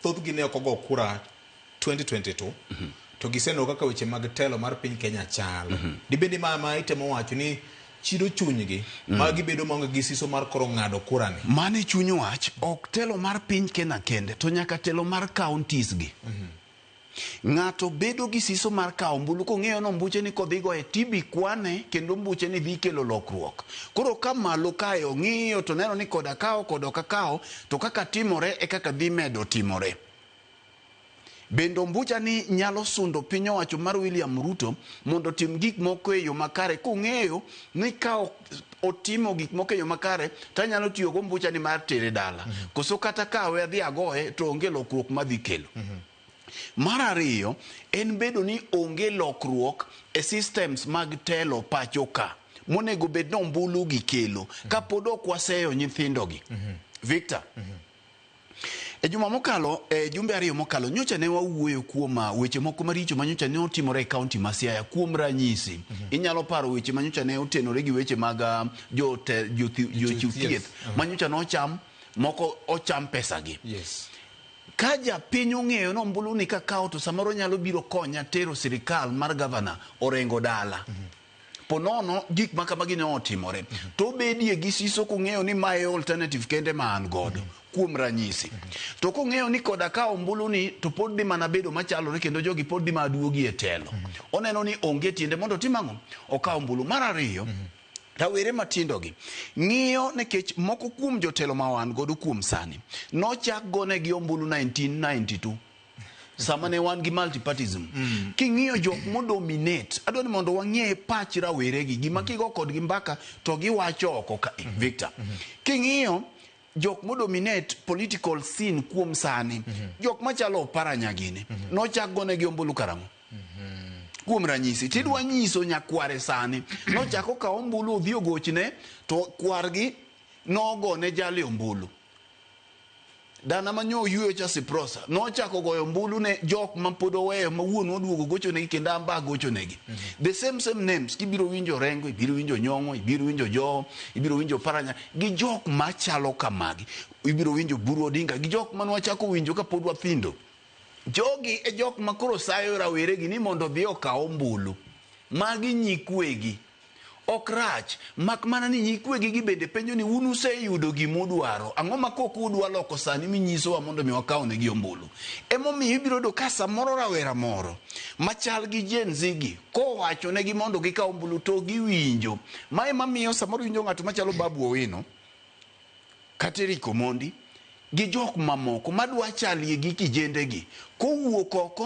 thoth gi ne okogo kura 2022 to giseno kaka weche mag telo mar piny Kenya chalo dibende ma itemo wacho ni chido chunygi ma gibedo maonge gi siso mar koro ng'ado kura ni mane chuny wach ok telo mar piny Kenya kende to nyaka telo mar counties gi ng'ato bedo gi siso mar kawo ombulu kong'eyo no mbuche ni kodhigo e tibi kwane kendo mbuche ni dhi kelo lokruok. Koro ka malo kae ong'iyo to neno ni koda kawo to kaka timore e kaka dhi medo timore. Bendo mbucha ni nyalo sundo piny owacho mar William Ruto mondo tim gik moko e yo makare kong'eyo ni ka otimo gik moko e yo makare ta nyalo tiyo go mbucha ni mar tere dala koso kata kawe dhi agoye to onge lokruok madhi kelo. Mar ariyo en bedo ni onge lokruok e systems mag telo pacho ka monego bed no ombulu gi kelo ka pod ok waseyo nyithindo gi. Victor, e juma mokalo, jumbe ariyo mokalo, nyocha ne wawuoyo kuom weche moko maricho manyocha ne otimore e kaunti ma Siaya kuom ranyisi. Inyalo paro weche manyocha ne otenore gi weche mag jochiw thieth manyocha no ocham moko ocham pesa gi. Yes. Ka japiny ong'eyo no ombulu ni kakao to samoro nyalo biro konya tero sirikal mar gavana orengo dala. Ponono gik makamagi ne otimore. To bedie gi siso kong'eyo ni mae alternative kende ma an godo kuom ranyisi. To kong'eyo ni koda ka ombulu ni to pod di mana bedo machalore kendo jogi pod di maduogi e telo. Oneno ni onge tiende mondo timang'o okaw ombulu. Mar ariyo, rawere matindo gi ng'iyo nekech moko kuom jotelo ma wan godo kuom sani nochak gone gi ombulu 1992 sama ne wan gi multipartism. King'iyo jok modominate adwa ni mondo wang'e pach rawere gi gima kigo kod gi mbaka to giwacho oko ka Victor. King'iyo jok modominate political scene kuom sani jok machalo Oparanya gini nochak gone gi ombulu karang'o kuom ranyisi tidwa nyiso nyakware sani nochako ka ombulu odhi ogochne to kwargi nogone jali ombulu. Dana manyo yuyo cha Siprosa nochako goyo ombulu ne jok mapod oweyo ma wuon oduogo gocho negi kendo amba gocho negi. The same names kibiro winjo Rengo, ibiro winjo Nyong'o, ibiro winjo Jo, ibiro winjo Paranya gi jok machalo kamagi. Ibiro winjo Buru Odinga gi jok manwachako winjo kapod wathindo. Jogi e jok makoro sayo rawere gi ni mondo dhi okaw ombulu. Magi nyikwegi. Ok rach, mak mana ni nyikwegi gi bende penjo ni unu useyudo gimudwaro. Ang'o ma koko udwa loko sani minyiso wa mondo mi wakaw ne gi ombulu. Emomiyo ibiro do ka samoro rawera moro machal gi Gen Z gi kowacho ne gi mondo gikaw ombulu to giwinjo. Mae mamiyo samoro winjo ng'ato machalo Babu Owino kata Eric Omondi gi jok mamoko madwa chalie gi kijende gi kowuok oko